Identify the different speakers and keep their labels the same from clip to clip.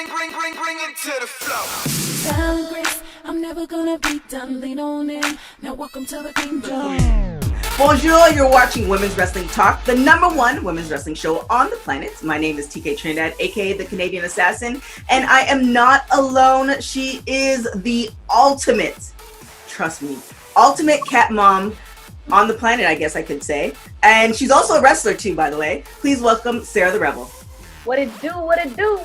Speaker 1: bring it to the flow.
Speaker 2: Silent grace, I'm never gonna be done. Lean on in. Now welcome to the kingdom.
Speaker 3: Bonjour, you're watching Women's Wrestling Talk, the #1 women's wrestling show on the planet. My name is TK Trinidad, aka the Canadian Assassin, and I am not alone. She is the ultimate, trust me, ultimate cat mom on the planet, I guess I could say. And she's also a wrestler too, by the way. Please welcome Sarah the Rebel.
Speaker 4: What it do, what it do.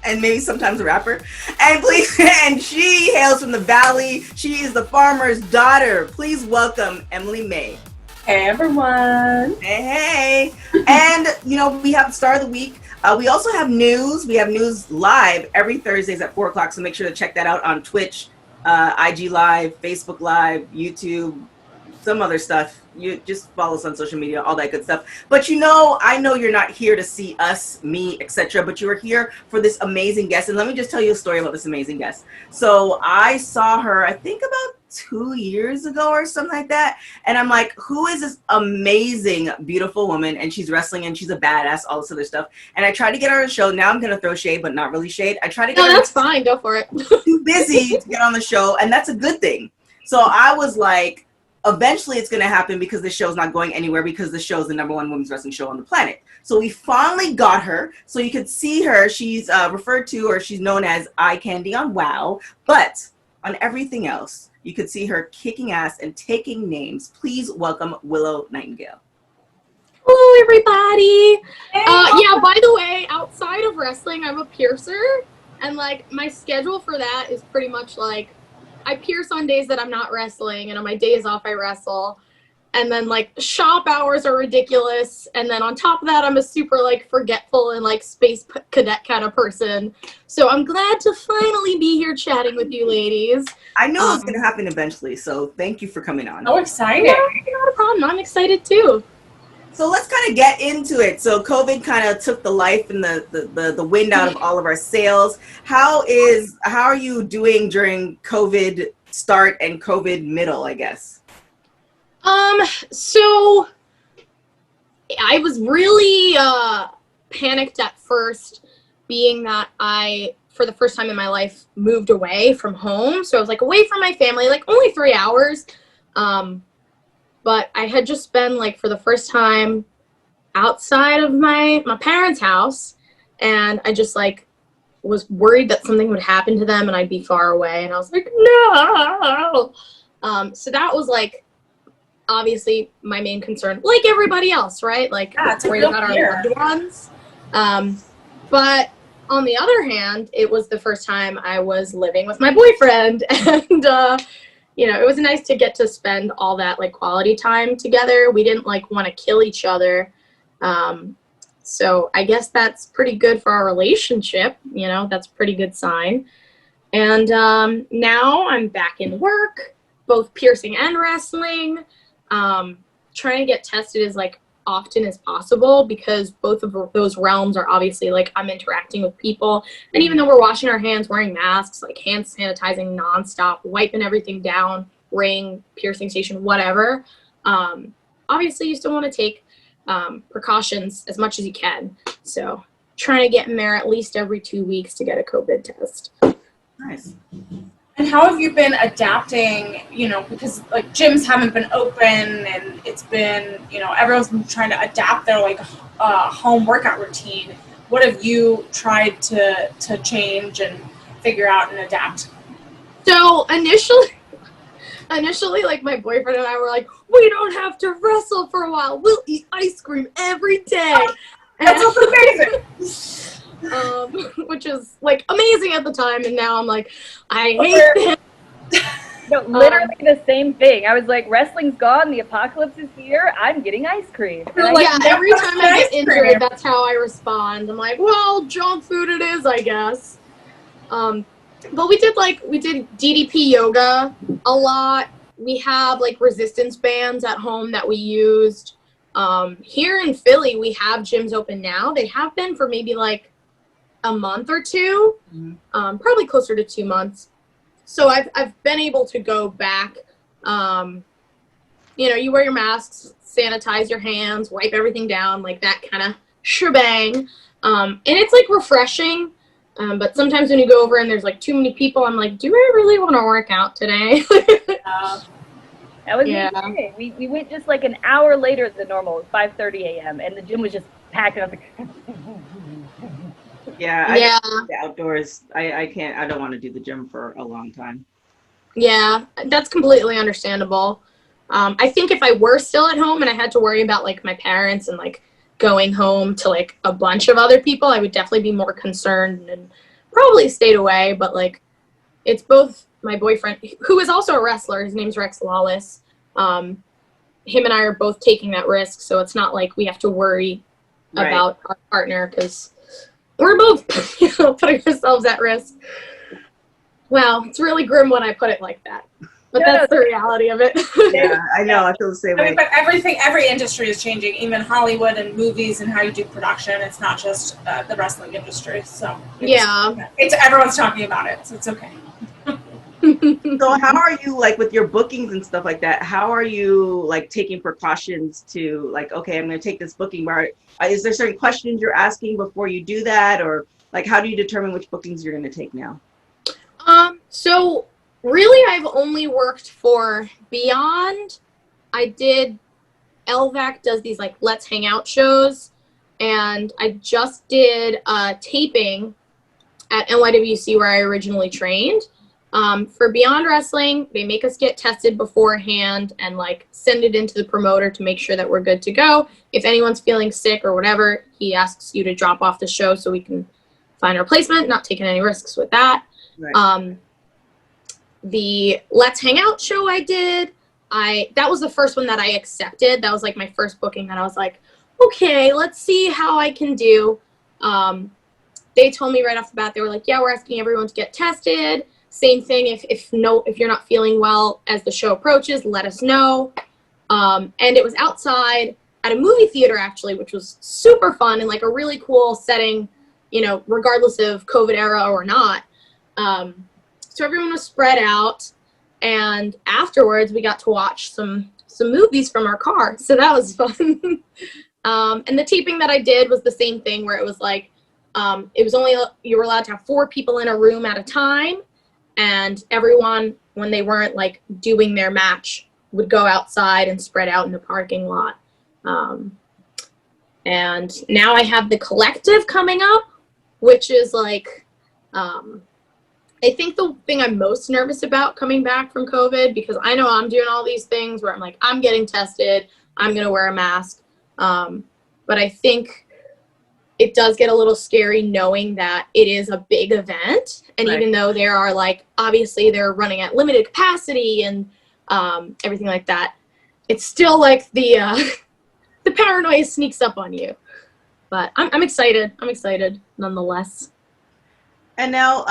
Speaker 3: And maybe sometimes a rapper. And please, and she hails from the valley. She is the farmer's daughter. Please welcome Emily May.
Speaker 5: Hey everyone.
Speaker 3: Hey. And you know, we have the star of the week. We also have news. We have news live every Thursdays at 4 o'clock. So make sure to check that out on Twitch, IG Live, Facebook Live, YouTube, some other stuff. You just follow us on social media, all that good stuff. But you know, I know you're not here to see us, me, etc. But you are here for this amazing guest. And let me just tell you a story about this amazing guest. So I saw her, I think about 2 years ago or something like that. And I'm like, who is this amazing, beautiful woman? And she's wrestling and she's a badass, all this other stuff. And I tried to get her on the show. Now I'm going to throw shade, but not really shade. I tried to get her.
Speaker 4: That's fine. Go for it.
Speaker 3: Too busy to get on the show. And that's a good thing. So I was like, eventually it's going to happen because the show's not going anywhere because the show's the #1 women's wrestling show on the planet. So we finally got her. So you could see her. She's referred to, or she's known as Eye Candy on WoW. But on everything else, you could see her kicking ass and taking names. Please welcome Willow Nightingale.
Speaker 4: Hello, everybody. Yeah, by the way, outside of wrestling, I'm a piercer. And, like, my schedule for that is pretty much, like, I pierce on days that I'm not wrestling, and on my days off, I wrestle. And then, like, shop hours are ridiculous. And then on top of that, I'm a super, like, forgetful and, like, space cadet kind of person. So I'm glad to finally be here chatting with you ladies.
Speaker 3: I know it's going to happen eventually, so thank you for coming on.
Speaker 5: Oh, exciting.
Speaker 4: Yeah, not a problem. I'm excited, too.
Speaker 3: So let's kind of get into it. So COVID kind of took the life and the wind out of all of our sails. How are you doing during COVID start and COVID middle, I guess?
Speaker 4: So I was really panicked at first, being that I, for the first time in my life, moved away from home. So I was like away from my family, like only 3 hours. But I had just been, like, for the first time outside of my parents' house, and I just, like, was worried that something would happen to them and I'd be far away, and I was like, no! So that was, like, obviously my main concern, like everybody else, right? Like,
Speaker 5: yeah, it's
Speaker 4: worried about our loved ones. But on the other hand, it was the first time I was living with my boyfriend, and, you know, it was nice to get to spend all that, like, quality time together. We didn't, like, want to kill each other. So I guess that's pretty good for our relationship. You know, that's a pretty good sign. And now I'm back in work, both piercing and wrestling, trying to get tested as, like, often as possible, because both of those realms are obviously, like, I'm interacting with people, and even though we're washing our hands, wearing masks, like hand sanitizing nonstop, wiping everything down, ring, piercing station, whatever, obviously you still want to take precautions as much as you can. So trying to get in there at least every 2 weeks to get a COVID test.
Speaker 3: Nice.
Speaker 5: And how have you been adapting, you know, because, like, gyms haven't been open, and it's been, you know, everyone's been trying to adapt their, like, home workout routine. What have you tried to change and figure out and adapt?
Speaker 4: So initially, like, my boyfriend and I were like, we don't have to wrestle for a while. We'll eat ice cream every day.
Speaker 5: That sounds amazing.
Speaker 4: Which is, like, amazing at the time, and now I'm like, I hate it.
Speaker 6: No, literally the same thing. I was like, wrestling's gone, the apocalypse is here, I'm getting ice cream. And
Speaker 4: Like, yeah, every time I get injured, that's how I respond. I'm like, well, junk food it is, I guess. But we did DDP yoga a lot. We have, like, resistance bands at home that we used. Here in Philly, we have gyms open now. They have been for maybe, like, a month or two, probably closer to 2 months. So I've been able to go back. You know, you wear your masks, sanitize your hands, wipe everything down, like that kind of shebang. And it's like refreshing. But sometimes when you go over and there's like too many people, I'm like, do I really want to work out today?
Speaker 6: That was
Speaker 4: Yeah.
Speaker 6: me today. We went just like an hour later than normal. It was 5:30 a.m. and the gym was just packed. And I was like,
Speaker 3: Yeah, I
Speaker 4: Yeah.
Speaker 3: the outdoors. I can't. I don't want to do the gym for a long time.
Speaker 4: Yeah, that's completely understandable. I think if I were still at home and I had to worry about like my parents and like going home to like a bunch of other people, I would definitely be more concerned and probably stayed away. But like, it's both my boyfriend, who is also a wrestler. His name's Rex Lawless. Him and I are both taking that risk, so it's not like we have to worry
Speaker 3: Right.
Speaker 4: about our partner because we're both putting ourselves at risk. Wow, it's really grim when I put it like that, but that's the reality of it.
Speaker 3: Yeah, I know. I feel the same
Speaker 5: I
Speaker 3: way.
Speaker 5: mean, but every industry is changing, even Hollywood and movies and how you do production. It's not just the wrestling industry. So it's everyone's talking about it, so it's okay.
Speaker 3: So how are you like with your bookings and stuff like that? How are you like taking precautions to like, okay, I'm going to take this booking, but is there certain questions you're asking before you do that, or like how do you determine which bookings you're going to take now?
Speaker 4: So really I've only worked for Beyond. I did, LVAC does these like Let's Hang Out shows, and I just did a taping at NYWC where I originally trained. For Beyond Wrestling, they make us get tested beforehand and like send it into the promoter to make sure that we're good to go. If anyone's feeling sick or whatever, he asks you to drop off the show so we can find a replacement, not taking any risks with that. Right. The Let's Hang Out show I did, that was the first one that I accepted. That was like my first booking that I was like, okay, let's see how I can do. They told me right off the bat, they were like, yeah, we're asking everyone to get tested. Same thing, if you're not feeling well as the show approaches, let us know. And it was outside at a movie theater actually, which was super fun and like a really cool setting, you know, regardless of COVID era or not. So everyone was spread out, and afterwards we got to watch some movies from our car. So that was fun. And the taping that I did was the same thing where it was like, it was only, you were allowed to have 4 people in a room at a time, and everyone, when they weren't like doing their match, would go outside and spread out in the parking lot. And now I have the collective coming up, which is like, I think the thing I'm most nervous about coming back from COVID, because I know I'm doing all these things where I'm like, I'm getting tested, I'm going to wear a mask. But I think it does get a little scary knowing that it is a big event. And even though there are like, obviously they're running at limited capacity and everything like that, it's still like the paranoia sneaks up on you. But I'm excited. I'm excited nonetheless.
Speaker 3: And now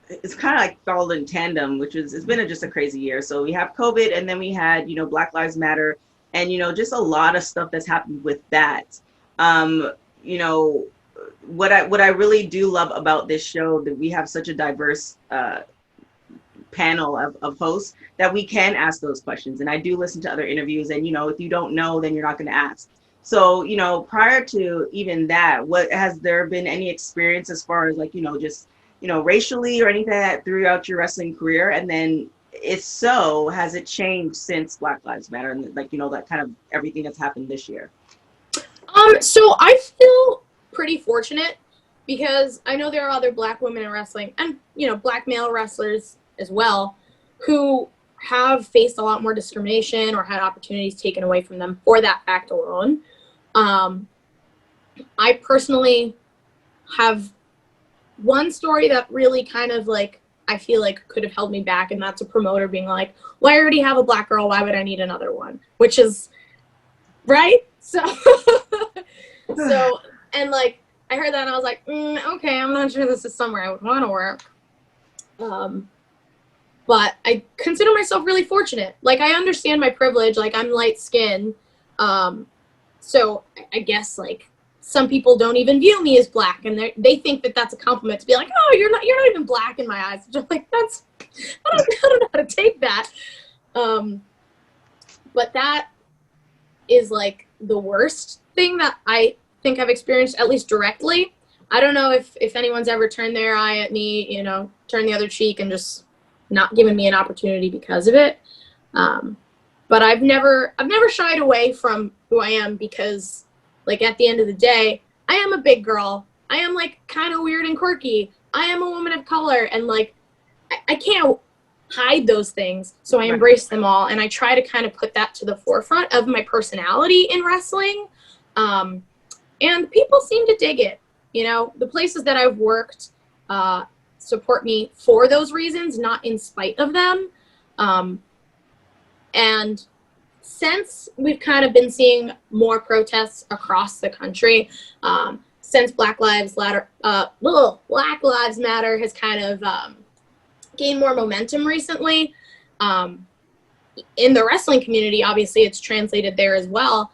Speaker 3: it's kind of like all in tandem, which is, it's been just a crazy year. So we have COVID, and then we had, you know, Black Lives Matter, and, you know, just a lot of stuff that's happened with that. You know, what I really do love about this show, that we have such a diverse panel of hosts that we can ask those questions. And I do listen to other interviews, and, you know, if you don't know, then you're not going to ask. So, you know, prior to even that, has there been any experience as far as like, you know, just, you know, racially or anything that throughout your wrestling career? And then if so, has it changed since Black Lives Matter and like, you know, that kind of everything that's happened this year?
Speaker 4: So I feel pretty fortunate because I know there are other Black women in wrestling and, you know, Black male wrestlers as well who have faced a lot more discrimination or had opportunities taken away from them for that fact alone. I personally have one story that really kind of like, I feel like could have held me back, and that's a promoter being like, well, I already have a Black girl, why would I need another one? Which is, right? So, and like, I heard that and I was like, okay, I'm not sure this is somewhere I would want to work. But I consider myself really fortunate. Like, I understand my privilege, like I'm light skinned. So I guess like some people don't even view me as Black, and they think that that's a compliment to be like, oh, you're not even Black in my eyes. Which I'm like, I don't know how to take that. But that is like the worst thing that I think I've experienced, at least directly. I don't know if anyone's ever turned their eye at me, you know, turned the other cheek and just not given me an opportunity because of it. But I've never shied away from who I am because, like, at the end of the day, I am a big girl. I am, like, kind of weird and quirky. I am a woman of color, and, like, I can't hide those things, so I embrace them all, and I try to kind of put that to the forefront of my personality in wrestling, and people seem to dig it. You know, the places that I've worked support me for those reasons, not in spite of them, and since we've kind of been seeing more protests across the country, since Black Lives Matter has kind of gained more momentum recently, in the wrestling community, obviously it's translated there as well.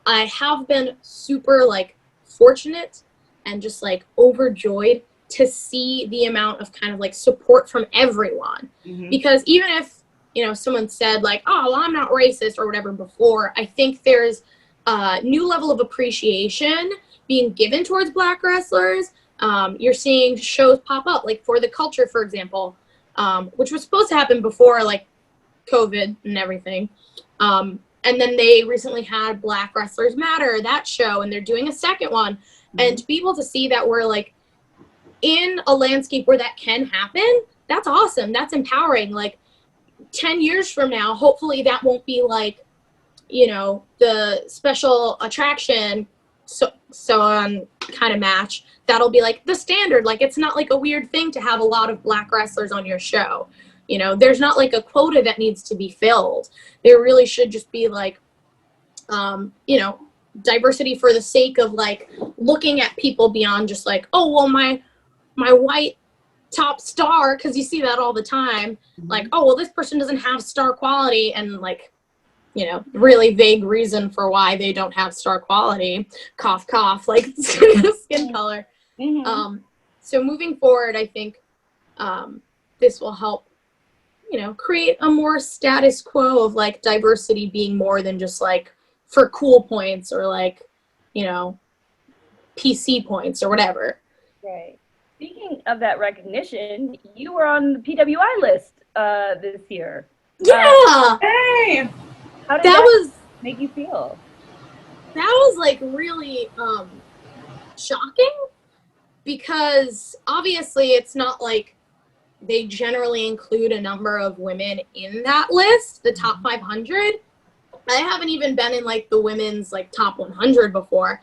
Speaker 4: I have been super, like, fortunate and just, like, overjoyed to see the amount of kind of, like, support from everyone. Because even if, you know, someone said, like, oh, well, I'm not racist or whatever before, I think there's a new level of appreciation being given towards Black wrestlers. You're seeing shows pop up, like For the Culture, for example, which was supposed to happen before, like, COVID and everything. And then they recently had Black Wrestlers Matter, that show, and they're doing a second one. And to be able to see that we're, like, in a landscape where that can happen, that's awesome. That's empowering. Like, 10 years from now, hopefully that won't be, like, you know, the special attraction so on kind of match. That'll be, like, the standard. Like, it's not, like, a weird thing to have a lot of Black wrestlers on your show. You know, there's not, like, a quota that needs to be filled. There really should just be, like, you know, diversity for the sake of, like, looking at people beyond just, like, oh, well, my white top star, because you see that all the time, like, oh, well, this person doesn't have star quality, and, like, you know, really vague reason for why they don't have star quality, cough, cough, like, skin color. So moving forward, I think this will help, you know, create a more status quo of, like, diversity being more than just, like, for cool points or, like, you know, PC points or whatever.
Speaker 6: Right. Speaking of that recognition, you were on the PWI list this year.
Speaker 4: Yeah!
Speaker 5: Hey!
Speaker 6: How did
Speaker 4: that
Speaker 6: make you feel?
Speaker 4: That was, like, really shocking, because obviously it's not like they generally include a number of women in that list, the top 500. I haven't even been in, like, the women's, like, top 100 before.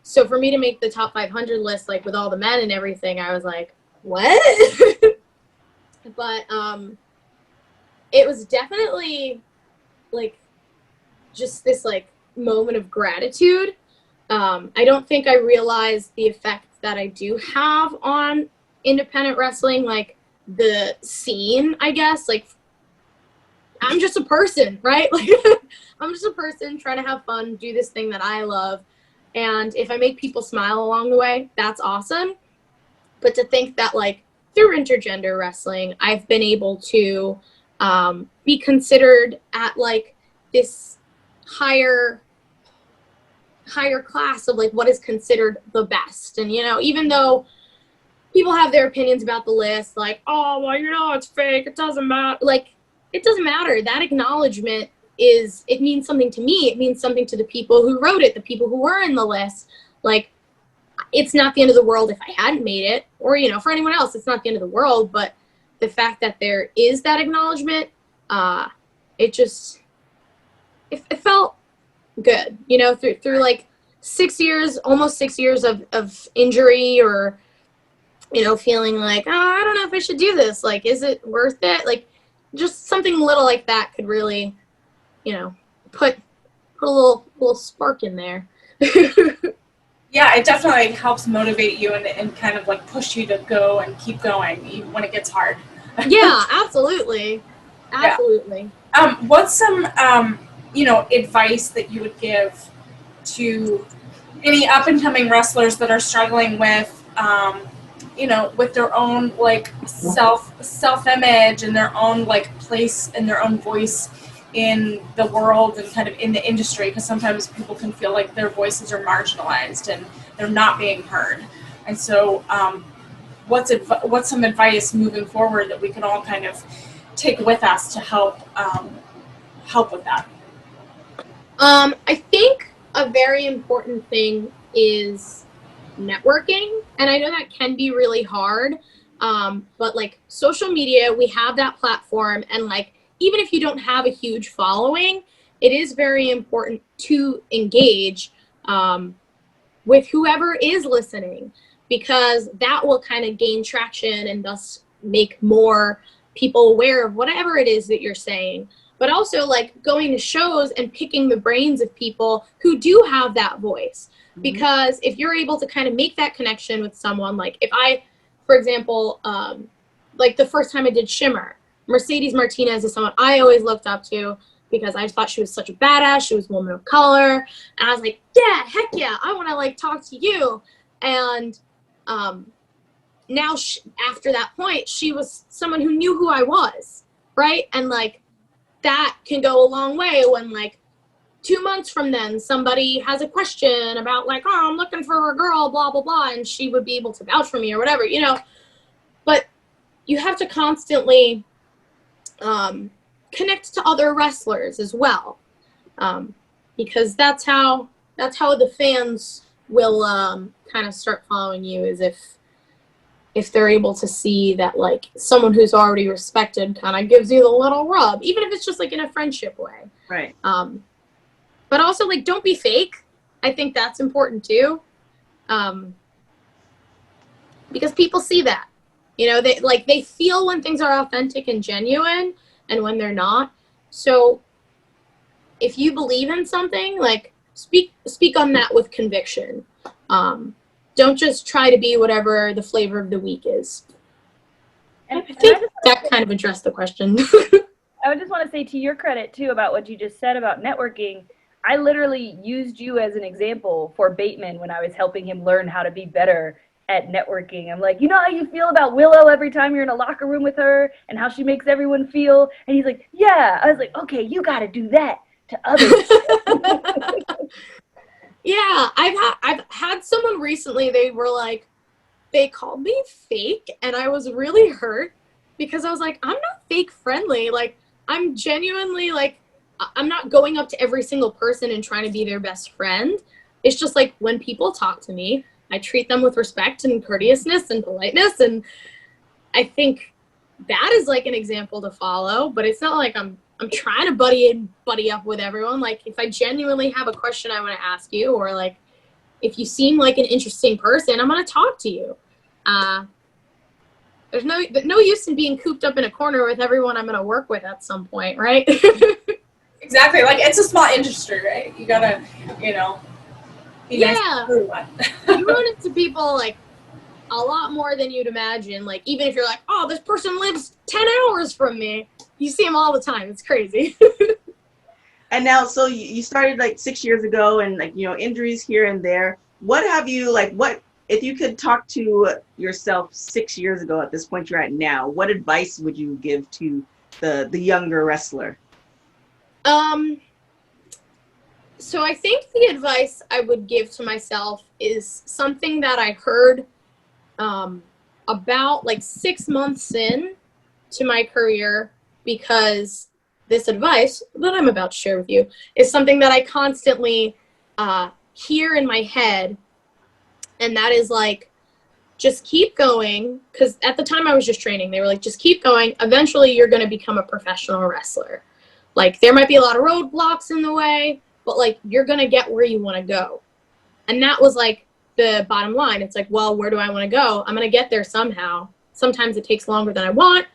Speaker 4: So for me to make the top 500 list, like, with all the men and everything, I was like, what? But it was definitely, like, just this, like, moment of gratitude. I don't think I realized the effect that I do have on independent wrestling, like, the scene, I guess. Like, I'm just a person, right? Like, I'm just a person trying to have fun, do this thing that I love. And if I make people smile along the way, that's awesome. But to think that, like, through intergender wrestling, I've been able to be considered at, like, this higher class of, like, what is considered the best. And, you know, even though people have their opinions about the list, like, oh, well, you know, it's fake, it doesn't matter. Like, it doesn't matter. That acknowledgement it means something to me. It means something to the people who wrote it, the people who were in the list. Like, it's not the end of the world if I hadn't made it, or, you know, for anyone else, it's not the end of the world. But the fact that there is that acknowledgement, it felt good, you know, through like 6 years, almost 6 years of injury, or, you know, feeling like, oh, I don't know if I should do this. Like, is it worth it? Like, just something little like that could really, you know, put a little spark in there.
Speaker 5: Yeah, it definitely helps motivate you and kind of, like, push you to go and keep going even when it gets hard.
Speaker 4: Yeah, absolutely. Absolutely.
Speaker 5: Yeah. What's some, you know, advice that you would give to any up-and-coming wrestlers that are struggling with, you know, with their own, like, self-image and their own, like, place and their own voice in the world and kind of in the industry, because sometimes people can feel like their voices are marginalized and they're not being heard. And so what's some advice moving forward that we can all kind of take with us to help with that?
Speaker 4: I think a very important thing is networking, and I know that can be really hard, but like social media, we have that platform, and like even if you don't have a huge following, it is very important to engage with whoever is listening, because that will kind of gain traction and thus make more people aware of whatever it is that you're saying. But also like going to shows and picking the brains of people who do have that voice. Because if you're able to kind of make that connection with someone, like if I, for example, like the first time I did Shimmer, Mercedes Martinez is someone I always looked up to because I thought she was such a badass. She was a woman of color. And I was like, yeah, heck yeah, I want to like talk to you. And now after that point, she was someone who knew who I was, right? And like that can go a long way when like 2 months from then somebody has a question about like, oh, I'm looking for a girl, blah, blah, blah, and she would be able to vouch for me or whatever, you know. But you have to constantly connect to other wrestlers as well, because that's how the fans will kind of start following you, is if they're able to see that like someone who's already respected kind of gives you the little rub, even if it's just like in a friendship way.
Speaker 3: Right.
Speaker 4: But also like don't be fake. I think that's important too, because people see that. You know, they feel when things are authentic and genuine and when they're not. So if you believe in something, like speak on that with conviction. Don't just try to be whatever the flavor of the week is. And I think that kind of addressed the question.
Speaker 6: I would just want to say to your credit too about what you just said about networking. I literally used you as an example for Bateman when I was helping him learn how to be better at networking. I'm like, you know how you feel about Willow every time you're in a locker room with her and how she makes everyone feel? And he's like, yeah. I was like, okay, you got to do that to others.
Speaker 4: Yeah, I've had someone recently, they called me fake, and I was really hurt because I was like, I'm not fake friendly. Like, I'm genuinely like, I'm not going up to every single person and trying to be their best friend. It's just like when people talk to me, I treat them with respect and courteousness and politeness. And I think that is like an example to follow, but it's not like I'm trying to buddy up with everyone. Like if I genuinely have a question I want to ask you, or like if you seem like an interesting person, I'm going to talk to you. There's no use in being cooped up in a corner with everyone I'm going to work with at some point, right?
Speaker 5: Exactly. Like it's a small industry, right? You gotta, be nice to everyone.
Speaker 4: You run into people like a lot more than you'd imagine. Like even if you're like, oh, this person lives 10 hours from me, you see them all the time. It's crazy.
Speaker 3: And now, so you started like 6 years ago, and like, injuries here and there. What have you what if you could talk to yourself 6 years ago at this point you're at now, what advice would you give to the younger wrestler?
Speaker 4: So I think the advice I would give to myself is something that I heard about like 6 months in to my career, because this advice that I'm about to share with you is something that I constantly hear in my head, and that is like, just keep going, because at the time I was just training. They were like, just keep going. Eventually you're going to become a professional wrestler. Like there might be a lot of roadblocks in the way, but like you're going to get where you want to go. And that was like the bottom line. It's like, well, where do I want to go? I'm going to get there somehow. Sometimes it takes longer than I want,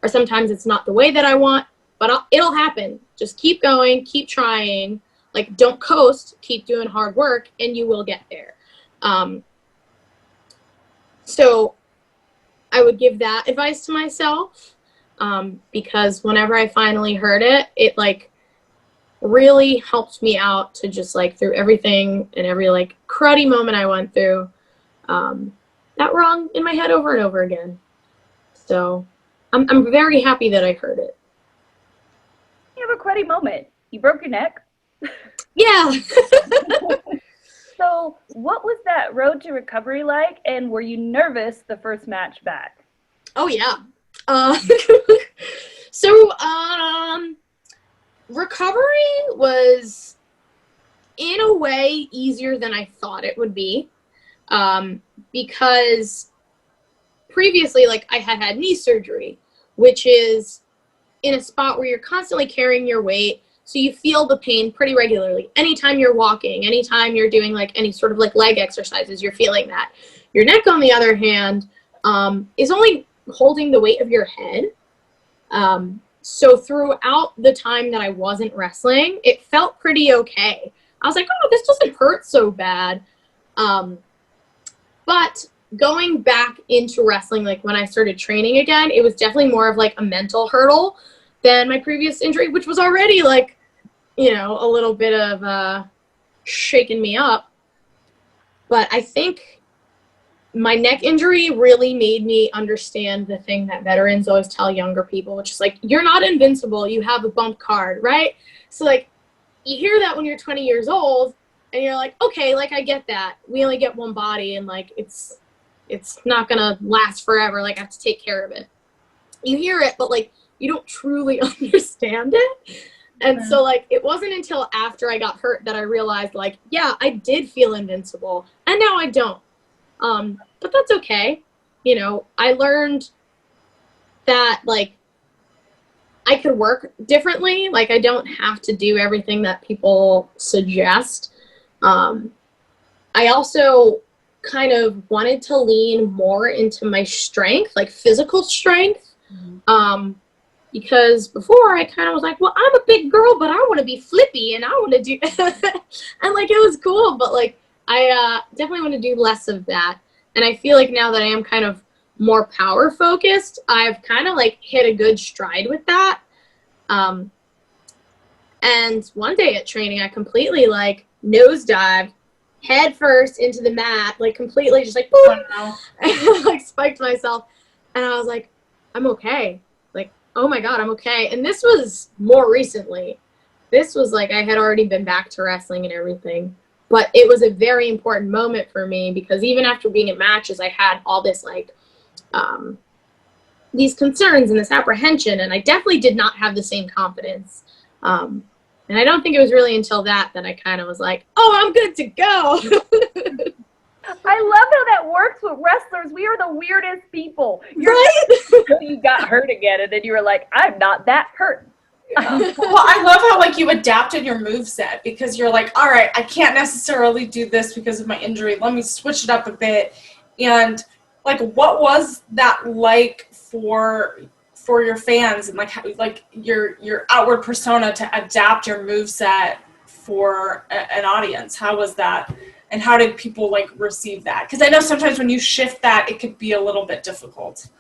Speaker 4: or sometimes it's not the way that I want, but it'll happen. Just keep going, keep trying. Like don't coast, keep doing hard work, and you will get there. So I would give that advice to myself, because whenever I finally heard it, it like really helped me out to just like through everything and every like cruddy moment I went through, that rung in my head over and over again. So I'm very happy that I heard it.
Speaker 6: I have a cruddy moment. You broke your neck.
Speaker 4: Yeah.
Speaker 6: So what was that road to recovery like, and were you nervous the first match back?
Speaker 4: Oh, yeah. So, recovery was, in a way, easier than I thought it would be, because previously, like, I had knee surgery, which is in a spot where you're constantly carrying your weight, so you feel the pain pretty regularly. Anytime you're walking, anytime you're doing, like, any sort of, like, leg exercises, you're feeling that. Your neck, on the other hand, is only holding the weight of your head. So throughout the time that I wasn't wrestling, it felt pretty okay. I was like, oh, this doesn't hurt so bad. But going back into wrestling, like when I started training again, it was definitely more of like a mental hurdle than my previous injury, which was already like, you know, a little bit of shaking me up. But I think my neck injury really made me understand the thing that veterans always tell younger people, which is like, you're not invincible. You have a bump card, right? So like, you hear that when you're 20 years old and you're like, okay, like I get that. We only get one body and like, it's not gonna last forever. Like I have to take care of it. You hear it, but like, you don't truly understand it. And so like, it wasn't until after I got hurt that I realized like, yeah, I did feel invincible and now I don't. But that's okay. You know, I learned that like I could work differently. Like I don't have to do everything that people suggest. I also kind of wanted to lean more into my strength, like physical strength. Because before I kind of was like, well, I'm a big girl, but I want to be flippy and I want to do, and like, it was cool, but like, I definitely want to do less of that. And I feel like now that I am kind of more power focused, I've kind of like hit a good stride with that. And one day at training, I completely like nosedived head first into the mat, like completely just like, boom, and, like spiked myself. And I was like, I'm okay. Like, oh my God, I'm okay. And this was more recently. This was like, I had already been back to wrestling and everything. But it was a very important moment for me because even after being in matches, I had all this like, these concerns and this apprehension, and I definitely did not have the same confidence. And I don't think it was really until that I kind of was like, oh, I'm good to go.
Speaker 6: I love how that works with wrestlers. We are the weirdest people.
Speaker 4: Right?
Speaker 6: Until you got hurt again, and then you were like, I'm not that hurt.
Speaker 5: Well, I love how like you adapted your moveset because you're like, all right, I can't necessarily do this because of my injury. Let me switch it up a bit. And like, what was that like for your fans and like how, like your outward persona to adapt your moveset for an audience? How was that? And how did people like receive that? Because I know sometimes when you shift that, it could be a little bit difficult.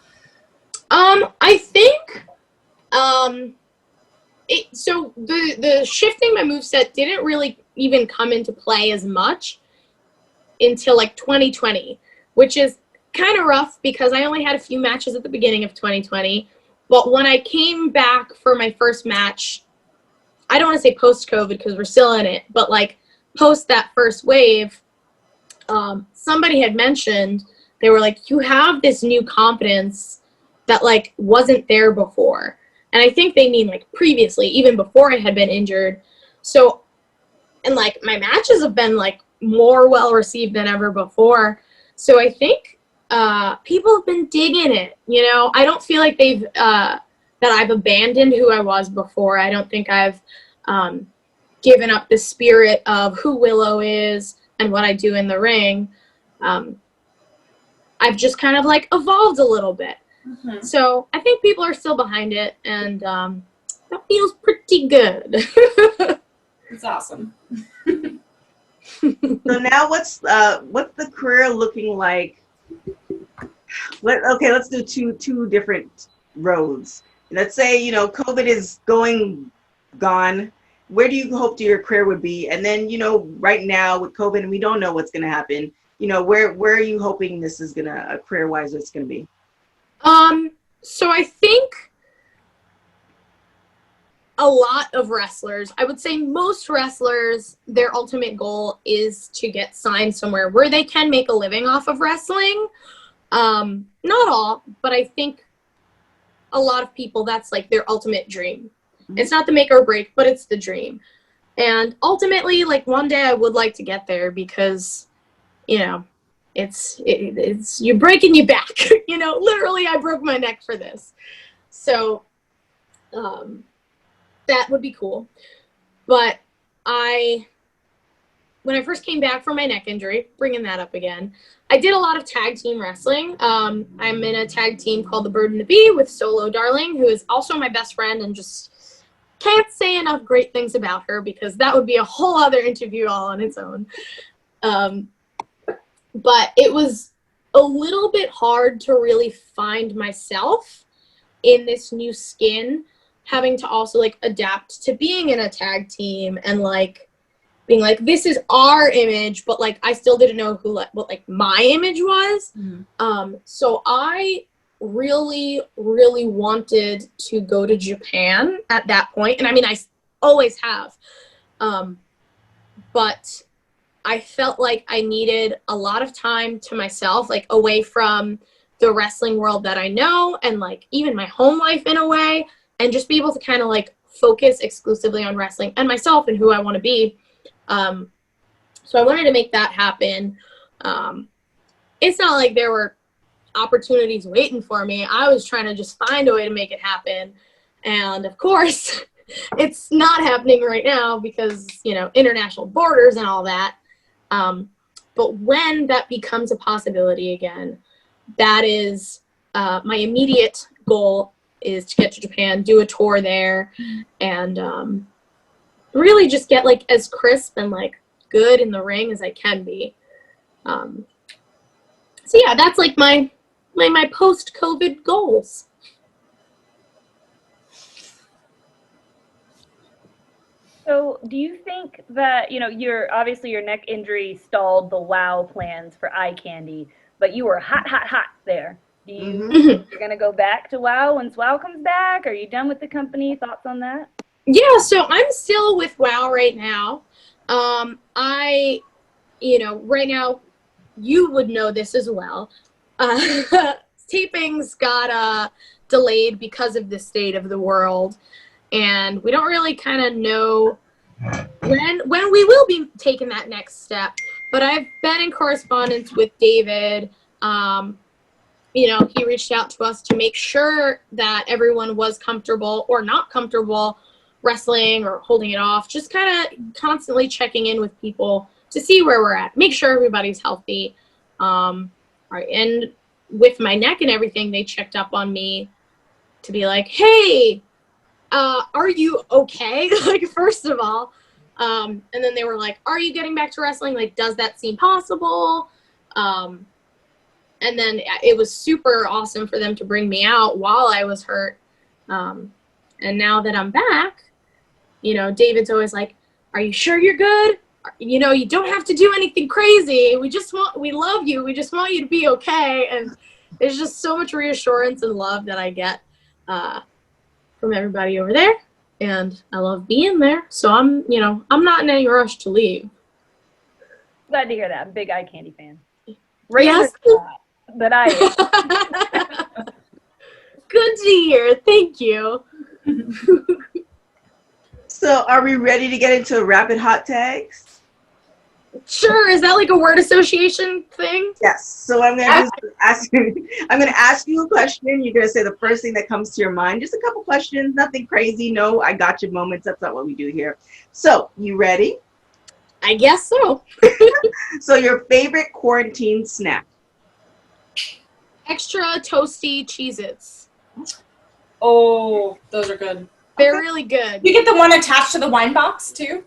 Speaker 4: I think, so the shifting my moveset didn't really even come into play as much until like 2020, which is kind of rough because I only had a few matches at the beginning of 2020. But when I came back for my first match, I don't want to say post-COVID because we're still in it, but like post that first wave, somebody had mentioned, they were like, you have this new confidence that like wasn't there before. And I think they mean like previously, even before I had been injured. So, and like my matches have been like more well received than ever before. So I think people have been digging it. You know, I don't feel like that I've abandoned who I was before. I don't think I've given up the spirit of who Willow is and what I do in the ring. I've just kind of like evolved a little bit. Mm-hmm. So I think people are still behind it, and that feels pretty good.
Speaker 5: It's awesome.
Speaker 3: So now what's the career looking like? Let's do two different roads. Let's say, you know, COVID is gone. Where do you hope your career would be? And then, you know, right now with COVID, and we don't know what's going to happen, you know, where are you hoping this is going to, career-wise, it's going to be?
Speaker 4: So I think a lot of wrestlers, I would say most wrestlers, their ultimate goal is to get signed somewhere where they can make a living off of wrestling. Not all, but I think a lot of people, that's like their ultimate dream. Mm-hmm. It's not the make or break, but it's the dream. And ultimately, like one day I would like to get there because, you know, it's you're breaking your back. You know, literally I broke my neck for this. So, that would be cool. But when I first came back from my neck injury, bringing that up again, I did a lot of tag team wrestling. I'm in a tag team called the Bird and the Bee with Solo Darling, who is also my best friend, and just can't say enough great things about her because that would be a whole other interview all on its own. But it was a little bit hard to really find myself in this new skin, having to also like adapt to being in a tag team and like being like, this is our image, but like I still didn't know what like my image was. Mm-hmm. So I really, really wanted to go to Japan at that point. And I mean, I always have. But I felt like I needed a lot of time to myself, like away from the wrestling world that I know and like even my home life in a way, and just be able to kind of like focus exclusively on wrestling and myself and who I want to be. So I wanted to make that happen. It's not like there were opportunities waiting for me. I was trying to just find a way to make it happen. And of course, it's not happening right now because, you know, international borders and all that. But when that becomes a possibility again, that is my immediate goal is to get to Japan, do a tour there, and really just get like as crisp and like good in the ring as I can be. So yeah, that's like my post-COVID goals.
Speaker 6: So do you think that, you know, your neck injury stalled the WoW plans for eye candy, but you were hot there. Do you think you're going to go back to WoW once WoW comes back? Are you done with the company? Thoughts on that?
Speaker 4: Yeah, so I'm still with WoW right now. Right now, you would know this as well. Tapings got delayed because of the state of the world, and we don't really kind of know when we will be taking that next step. But I've been in correspondence with David. He reached out to us to make sure that everyone was comfortable or not comfortable wrestling or holding it off, just kind of constantly checking in with people to see where we're at, make sure everybody's healthy. Right. And with my neck and everything, they checked up on me to be like, hey, are you okay? Like, first of all, and then they were like, are you getting back to wrestling? Like, does that seem possible? And then it was super awesome for them to bring me out while I was hurt. And now that I'm back, David's always like, are you sure you're good? You don't have to do anything crazy. We love you. We just want you to be okay. And there's just so much reassurance and love that I get from everybody over there. And I love being there. So I'm not in any rush to leave.
Speaker 6: Glad to hear that. I'm a big eye candy fan. Right.
Speaker 4: Yes.
Speaker 6: But I am.
Speaker 4: Good to hear. Thank you.
Speaker 3: So are we ready to get into rapid hot tags?
Speaker 4: Sure. Is that like a word association thing?
Speaker 3: Yes. So I'm going to ask you a question. You're going to say the first thing that comes to your mind. Just a couple questions. Nothing crazy. No, I got you moments. That's not what we do here. So you ready?
Speaker 4: I guess so.
Speaker 3: So your favorite quarantine snack?
Speaker 4: Extra toasty Cheez-Its.
Speaker 5: Oh, those are good.
Speaker 4: They're really good.
Speaker 5: You get the one attached to the wine box too?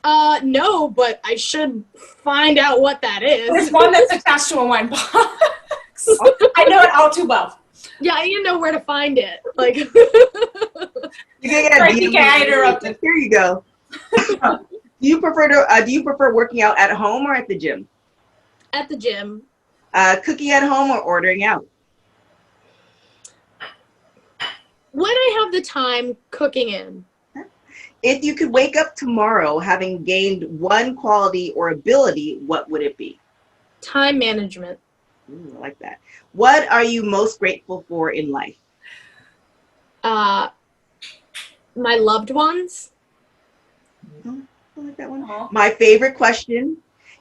Speaker 4: No, but I should find out what that is.
Speaker 5: There's one that's attached to a wine box. I know it all too well.
Speaker 4: Yeah, I didn't know where to find it. Like,
Speaker 3: You're gonna get
Speaker 5: TK, I interrupted.
Speaker 3: Here you go. Do you prefer working out at home or at the gym?
Speaker 4: At the gym.
Speaker 3: Cooking at home or ordering out?
Speaker 4: when I have the time, cooking in.
Speaker 3: If you could wake up tomorrow having gained one quality or ability, what would it be?
Speaker 4: Time management.
Speaker 3: I like that. What are you most grateful for in life?
Speaker 4: My loved ones.
Speaker 3: I like that one.
Speaker 5: Uh-huh.
Speaker 3: My favorite question.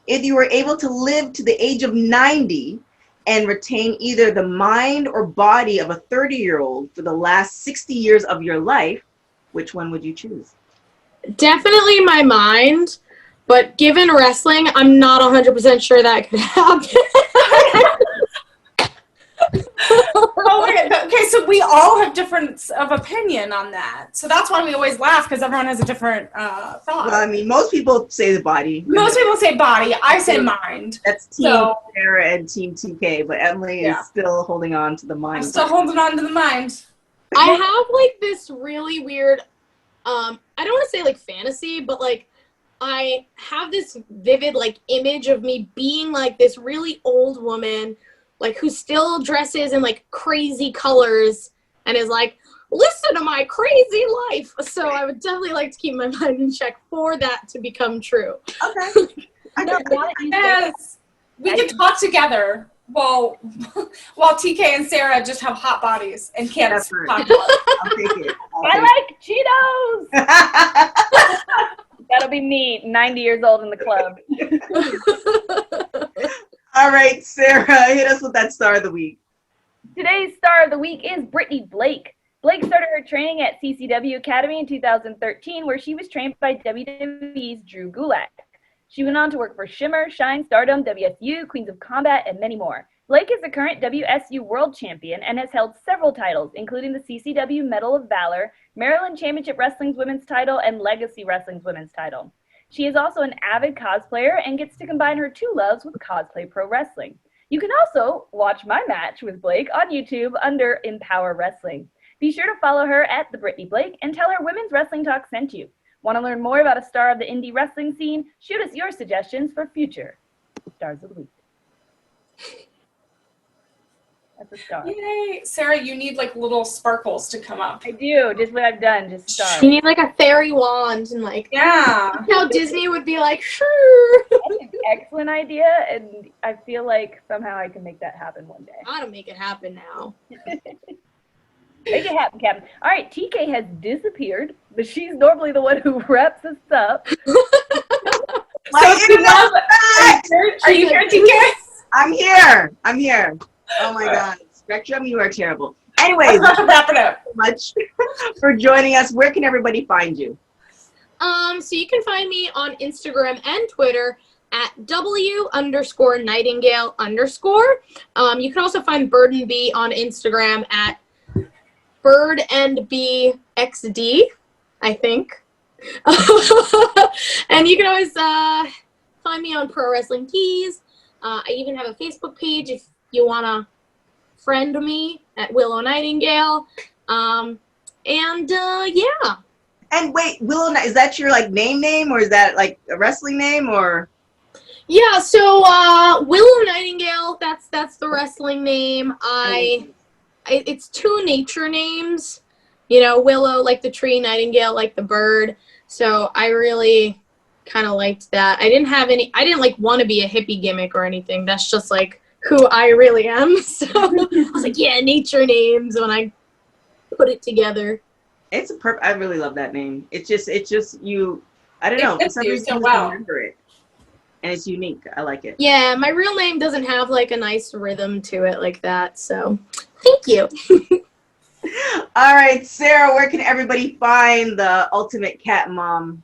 Speaker 3: If you were able to live to the age of 90 and retain either the mind or body of a 30-year-old for the last 60 years of your life, which one would you choose?
Speaker 4: Definitely my mind, but given wrestling, I'm not 100% sure that could happen.
Speaker 5: Oh, wait, okay, so we all have different of opinion on that. So that's why we always laugh, because everyone has a different thought.
Speaker 3: Well, I mean, most people say the body.
Speaker 5: Most people say body. I say mind.
Speaker 3: That's Team
Speaker 5: So-
Speaker 3: Sarah and Team TK, but Emily
Speaker 5: Yeah.
Speaker 3: is still holding on to the
Speaker 5: I'm
Speaker 3: mind.
Speaker 5: still holding on to the mind.
Speaker 4: I have like this really weird, I don't want to say like fantasy, but like I have this vivid like image of me being like this really old woman, like who still dresses in like crazy colors and is like, listen to my crazy life. So I would definitely like to keep my mind in check for that to become true.
Speaker 3: Okay.
Speaker 6: No, now that you say it,
Speaker 5: Yes. We can talk together while TK and Sarah just have hot bodies and can't
Speaker 3: That's right.
Speaker 5: talk about it.
Speaker 3: I'll take it.
Speaker 6: I like Cheetos. That'll be me, 90 years old in the club.
Speaker 3: All right, Sarah, hit us with that star of the week.
Speaker 6: Today's star of the week is Brittany Blake. Blake started her training at CCW Academy in 2013, where she was trained by WWE's Drew Gulak. She went on to work for Shimmer, Shine, Stardom, WSU, Queens of Combat, and many more. Blake is the current WSU World Champion and has held several titles, including the CCW Medal of Valor, Maryland Championship Wrestling's women's title, and Legacy Wrestling's women's title. She is also an avid cosplayer and gets to combine her two loves with cosplay pro wrestling. You can also watch my match with Blake on YouTube under Empower Wrestling. Be sure to follow her at The Brittany Blake and tell her Women's Wrestling Talk sent you. Want to learn more about a star of the indie wrestling scene? Shoot us your suggestions for future Stars of the Week. That's a star.
Speaker 5: Yay. Sarah, you need like little sparkles to come up.
Speaker 6: I do, just what I've done, just stars.
Speaker 4: You need like a fairy wand and like,
Speaker 5: Yeah.
Speaker 4: how Disney would be like, sure.
Speaker 6: That's an excellent idea, and I feel like somehow I can make that happen one day.
Speaker 4: Gotta make it happen now.
Speaker 6: Make it happen, Captain. All right, TK has disappeared, but she's normally the one who wraps us up.
Speaker 3: My internet's back!
Speaker 5: Are you here, TK?
Speaker 3: I'm here. I'm here. Oh my God. Spectrum, you are terrible. Anyways,
Speaker 5: Let's wrap it up.
Speaker 3: so much for joining us. Where can everybody find you?
Speaker 4: So you can find me on Instagram and Twitter at W_Nightingale_. You can also find Bird and Bee on Instagram at Bird and Bee XD, I think. And you can always find me on Pro Wrestling Tees. I even have a Facebook page if you want to friend me at Willow Nightingale. Yeah.
Speaker 3: And wait, Willow, is that your like name, or is that like a wrestling name, or?
Speaker 4: Yeah, so Willow Nightingale, that's the wrestling name. It's two nature names. You know, Willow like the tree, Nightingale like the bird. So I really kind of liked that. I didn't like want to be a hippie gimmick or anything. That's just like who I really am. So I was like, yeah, nature names when I put it together.
Speaker 3: It's I really love that name. It's just you. I don't know.
Speaker 5: It fits
Speaker 3: For some
Speaker 5: you
Speaker 3: reason,
Speaker 5: so
Speaker 3: you
Speaker 5: well.
Speaker 3: remember it, and it's unique. I like it.
Speaker 4: Yeah, my real name doesn't have like a nice rhythm to it like that. So thank you.
Speaker 3: All right, Sarah, where can everybody find the ultimate cat mom?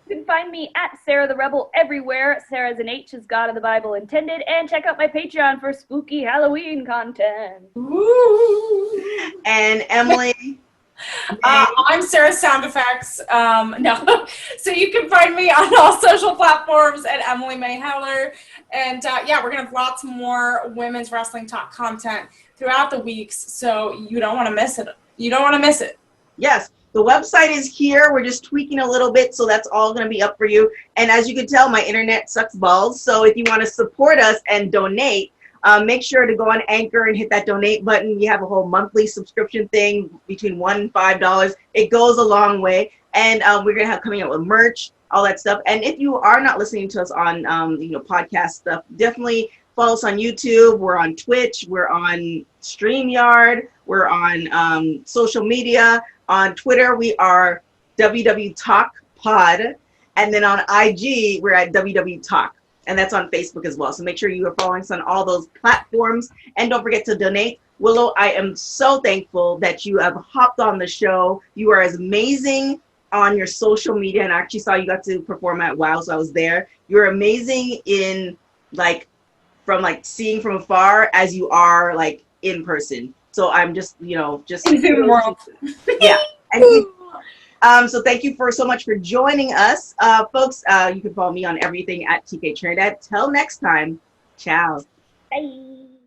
Speaker 6: You can find me at Sarah the Rebel everywhere. Sarah's an H as God of the Bible intended. And check out my Patreon for spooky Halloween content.
Speaker 5: Woo.
Speaker 3: And Emily.
Speaker 5: I'm Sarah Sound Effects. No. So you can find me on all social platforms at Emily May Heller. And yeah, we're going to have lots more Women's Wrestling Talk content throughout the weeks. So you don't want to miss it. You don't want to miss it.
Speaker 3: Yes, the website is here. We're just tweaking a little bit, so that's all going to be up for you. And as you can tell, my internet sucks balls. So if you want to support us and donate, Make sure to go on Anchor and hit that donate button. We have a whole monthly subscription thing between $1 and $5. It goes a long way. And we're going to have coming out with merch, all that stuff. And if you are not listening to us on, podcast stuff, definitely follow us on YouTube. We're on Twitch. We're on StreamYard. We're on social media. On Twitter, we are WW Talk Pod. And then on IG, we're at WW Talk. And that's on Facebook as well. So make sure you are following us on all those platforms. And don't forget to donate. Willow, I am so thankful that you have hopped on the show. You are as amazing on your social media. And I actually saw you got to perform at WOW, so I was there. You're amazing in from seeing from afar as you are in person. So I'm just
Speaker 5: in the world.
Speaker 3: Yeah. And so thank you so much for joining us. Folks, you can follow me on everything at TK Trinidad. Till next time, ciao.
Speaker 6: Bye.